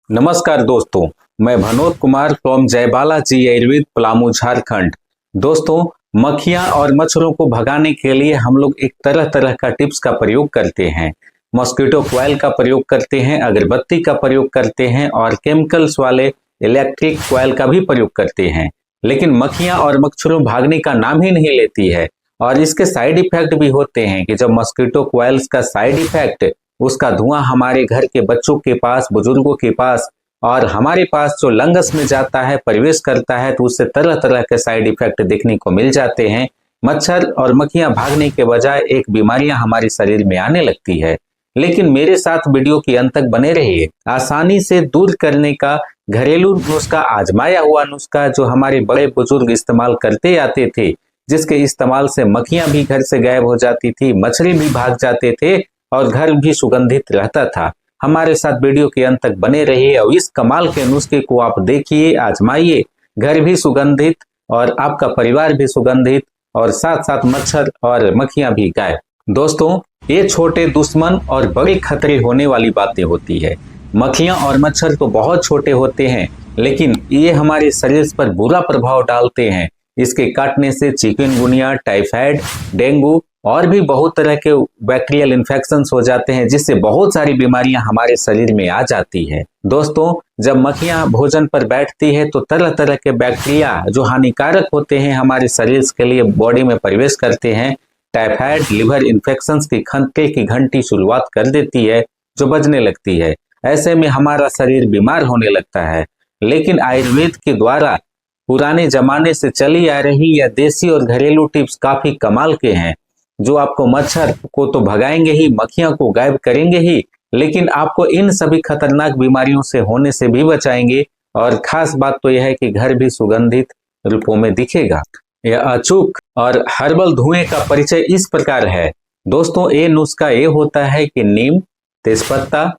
नमस्कार दोस्तों, मैं भनोद कुमार फ्रॉम जय बालाजी आयुर्वेद पलामू झारखंड। दोस्तों, मक्खियां और मच्छरों को भगाने के लिए हम लोग एक तरह तरह का टिप्स का प्रयोग करते हैं। मॉस्किटो कॉइल का प्रयोग करते हैं, अगरबत्ती का प्रयोग करते हैं और केमिकल्स वाले इलेक्ट्रिक कॉइल का भी प्रयोग करते हैं। लेकिन मक्खियां और मच्छरों भागने का नाम ही नहीं लेती है और इसके साइड इफेक्ट भी होते हैं कि जब मॉस्किटो कॉइल्स का साइड इफेक्ट, उसका धुआं हमारे घर के बच्चों के पास, बुजुर्गों के पास और हमारे पास जो लंगस में जाता है, प्रवेश करता है, तो उससे तरह तरह के साइड इफेक्ट देखने को मिल जाते हैं। मच्छर और मक्खियां भागने के बजाय एक बीमारियां हमारे शरीर में आने लगती है। लेकिन मेरे साथ वीडियो के अंत तक बने रहिए। आसानी से दूर करने का घरेलू नुस्खा, आजमाया हुआ नुस्खा जो हमारे बड़े बुजुर्ग इस्तेमाल करते आते थे, जिसके इस्तेमाल से मक्खियां भी घर से गायब हो जाती थी, मच्छर भी भाग जाते थे और घर भी सुगंधित रहता था। हमारे साथ वीडियो के अंत तक बने रहिए और इस कमाल के नुस्खे को आप देखिए, आजमाइए। घर भी सुगंधित और आपका परिवार भी सुगंधित और साथ साथ मच्छर और मक्खियां भी गायब। दोस्तों, ये छोटे दुश्मन और बड़े खतरे होने वाली बातें होती है। मक्खियां और मच्छर तो बहुत छोटे होते हैं, लेकिन ये हमारे शरीर पर बुरा प्रभाव डालते हैं। इसके काटने से चिकनगुनिया, टाइफाइड, डेंगू और भी बहुत तरह के बैक्टीरियल इन्फेक्शंस हो जाते हैं, जिससे बहुत सारी बीमारियां हमारे शरीर में आ जाती है। दोस्तों, जब मक्खियां भोजन पर बैठती है तो तरह तरह के बैक्टीरिया जो हानिकारक होते हैं हमारे शरीर के लिए बॉडी में प्रवेश करते हैं। टाइफाइड, लिवर इन्फेक्शंस की खतरे की घंटी शुरुआत कर देती है, जो बजने लगती है। ऐसे में हमारा शरीर बीमार होने लगता है। लेकिन आयुर्वेद के द्वारा पुराने जमाने से चली आ रही यह देसी और घरेलू टिप्स काफी कमाल के हैं, जो आपको मच्छर को तो भगाएंगे ही, मक्खियां को गायब करेंगे ही, लेकिन आपको इन सभी खतरनाक बीमारियों से होने से भी बचाएंगे। और खास बात तो यह है कि घर भी सुगंधित रूपों में दिखेगा। यह अचूक और हर्बल धुएं का परिचय इस प्रकार है। दोस्तों, ये नुस्खा ये होता है कि नीम, तेजपत्ता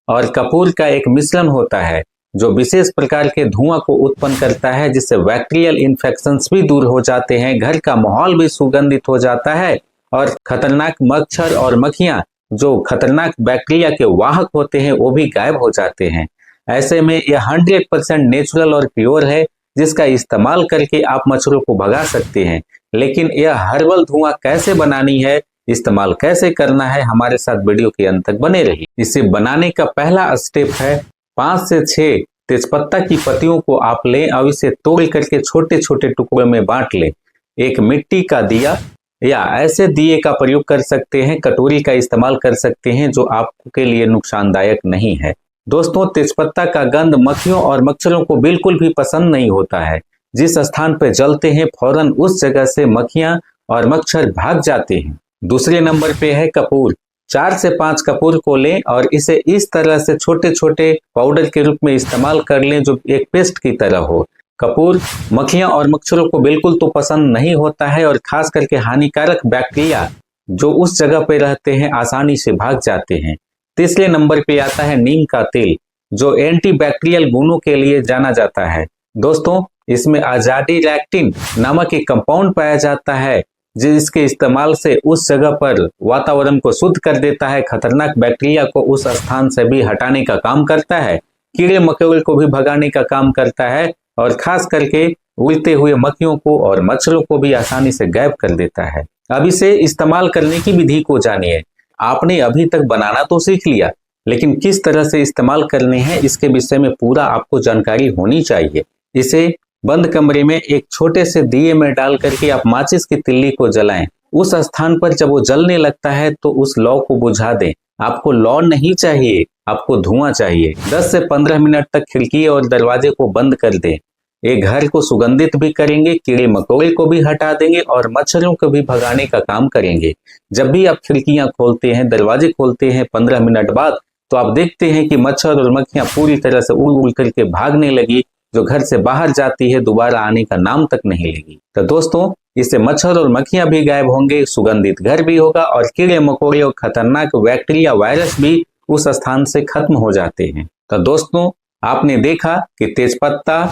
और कपूर का एक मिश्रण होता है, जो विशेष प्रकार के धुआं को उत्पन्न करता है, जिससे बैक्टीरियल इन्फेक्शंस भी दूर हो जाते हैं, घर का माहौल भी सुगंधित हो जाता है और खतरनाक मच्छर और मक्खियां जो खतरनाक बैक्टीरिया के वाहक होते हैं वो भी गायब हो जाते हैं। ऐसे में यह 100% नेचुरल और प्योर है, जिसका इस्तेमाल करके आप मच्छरों को भगा सकते हैं। लेकिन यह हर्बल धुआं कैसे बनानी है, इस्तेमाल कैसे करना है, हमारे साथ वीडियो के अंत तक बने रहिए। इसे बनाने का पहला स्टेप है 5 से 6 तेजपत्ता की पत्तियों को आप लें और इसे तोड़ करके छोटे छोटे टुकड़ों में बांट लें। एक मिट्टी का दिया या ऐसे दिए का प्रयोग कर सकते हैं, कटोरी का इस्तेमाल कर सकते हैं, जो आपके लिए नुकसानदायक नहीं है। दोस्तों, तेजपत्ता का गंध मक्खियों और मच्छरों को बिल्कुल भी पसंद नहीं होता है। जिस स्थान पर जलते हैं फौरन उस जगह से मक्खियां और मच्छर भाग जाते हैं। दूसरे नंबर पे है कपूर। 4 से 5 कपूर को लें और इसे इस तरह से छोटे छोटे पाउडर के रूप में इस्तेमाल कर लें, जो एक पेस्ट की तरह हो। कपूर मक्खियां और मच्छरों को बिल्कुल तो पसंद नहीं होता है और खास करके हानिकारक बैक्टीरिया जो उस जगह पे रहते हैं आसानी से भाग जाते हैं। तीसरे नंबर पे आता है नीम का तेल, जो एंटीबैक्टीरियल गुणों के लिए जाना जाता है। दोस्तों, इसमें अजाडिरैक्टिन नामक एक कंपाउंड पाया जाता है, जिसके इस्तेमाल से उस जगह पर वातावरण को शुद्ध कर देता है, खतरनाक बैक्टीरिया को उस स्थान से भी हटाने का काम करता है, कीड़े मकोड़े को भी भगाने का काम करता है और खास करके उड़ते हुए मक्खियों को और मच्छरों को भी आसानी से गायब कर देता है। अब इसे इस्तेमाल करने की विधि को जानिए। आपने अभी तक बनाना तो सीख लिया, लेकिन किस तरह से इस्तेमाल करने हैं इसके विषय में पूरा आपको जानकारी होनी चाहिए। इसे बंद कमरे में एक छोटे से दिए में डाल करके आप माचिस की तिल्ली को जलाएं। उस स्थान पर जब वो जलने लगता है तो उस लौ को बुझा दें। आपको लौ नहीं चाहिए, आपको धुआं चाहिए। 10 से 15 मिनट तक खिड़की और दरवाजे को बंद कर दें। ये घर को सुगंधित भी करेंगे, कीड़े मकोड़े को भी हटा देंगे और मच्छरों को भी भगाने का काम करेंगे। जब भी आप खिड़कियां खोलते हैं, दरवाजे खोलते हैं 15 मिनट बाद, तो आप देखते हैं कि मच्छर और मक्खियां पूरी तरह से उड़ उड़ करके भागने लगी, जो घर से बाहर जाती है दोबारा आने का नाम तक नहीं लेगी। तो दोस्तों, इससे मच्छर और मक्खियां भी गायब होंगे, सुगंधित घर भी होगा और कीड़े मकोड़े और खतरनाक बैक्टीरिया, वायरस भी उस स्थान से खत्म हो जाते हैं। तो दोस्तों, आपने देखा कि तेजपत्ता,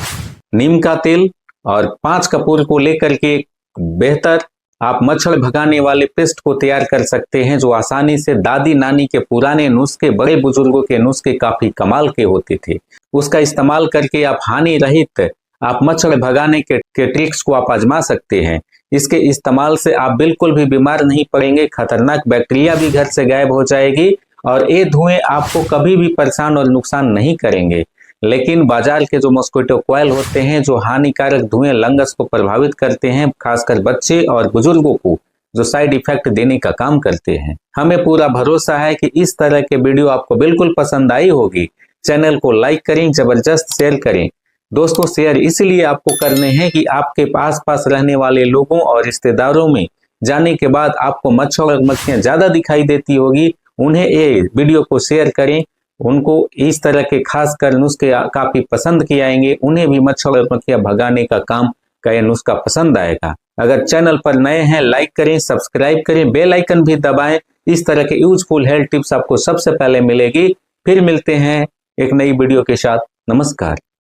नीम का तेल और 5 कपूर को लेकर के बेहतर आप मच्छर भगाने वाले पेस्ट को तैयार कर सकते हैं, जो आसानी से दादी नानी के पुराने नुस्खे, बड़े बुजुर्गों के नुस्खे काफी कमाल के होते थे। उसका इस्तेमाल करके आप हानि रहित आप मच्छर भगाने के ट्रिक्स को आप आजमा सकते हैं। इसके इस्तेमाल से आप बिल्कुल भी बीमार नहीं पड़ेंगे, खतरनाक बैक्टीरिया भी घर से गायब हो जाएगी और ये धुएं आपको कभी भी परेशान और नुकसान नहीं करेंगे। लेकिन बाजार के जो मॉस्किटो कॉइल होते हैं, जो हानिकारक धुएं लंगस को प्रभावित करते हैं, खासकर बच्चे और बुजुर्गों को जो साइड इफेक्ट देने का काम करते हैं। हमें पूरा भरोसा है कि इस तरह के वीडियो आपको बिल्कुल पसंद आई होगी। चैनल को लाइक करें, जबरदस्त शेयर करें। दोस्तों, शेयर इसलिए आपको करने हैं कि आपके आसपास रहने वाले लोगों और रिश्तेदारों में जाने के बाद आपको मच्छर और मक्खियां ज्यादा दिखाई देती होगी, उन्हें ये वीडियो को शेयर करें। उनको इस तरह के खासकर नुस्खे काफी पसंद किए आएंगे, उन्हें भी मच्छर और मक्खियां भगाने का काम का यह नुस्खा पसंद आएगा। अगर चैनल पर नए हैं, लाइक करें, सब्सक्राइब करें, बेल आइकन भी दबाएं। इस तरह के यूजफुल हेल्थ टिप्स आपको सबसे पहले मिलेगी। फिर मिलते हैं एक नई वीडियो के साथ। नमस्कार।